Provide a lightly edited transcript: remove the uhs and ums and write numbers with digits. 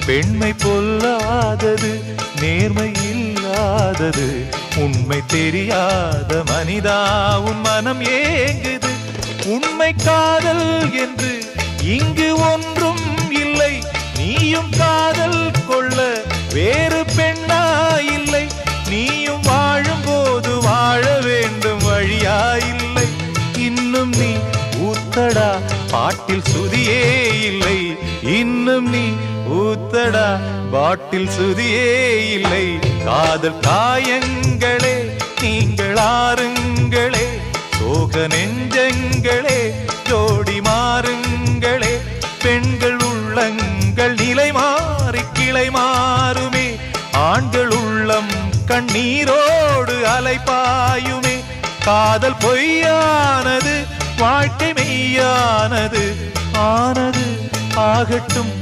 பெண்மை பொல்லாதது, நேர்மை இல்லாதது, உண்மை தெரியாத மனிதா உன் மனம் ஏங்குது. உண்மை காதல் என்று இங்கு ஒன்றும் இல்லை, நீயும் காதல் கொள்ள வேறு பெண்ணா இல்லை. நீயும் வாழும்போது வாழ வேண்டும் வழியா இல்லை. இன்னும் நீ ஊத்தடா பாட்டில் சுதியே இல்லை, இன்னும் நீ ஊத்தடா பாட்டில் சுதியே இல்லை. காதல் காயங்களே நீங்கள் ஆறுங்களே, சோக நெஞ்சங்களே ஜோடி மாறுங்களே. பெண்கள் உள்ளங்கள் நிலை மாறி கிளை மாறுமே, ஆண்கள் உள்ளம் கண்ணீரோடு அலைபாயுமே. காதல் பொய்யானது, வாழ்க்கை மெய்யானது, ஆனது ஆகட்டும்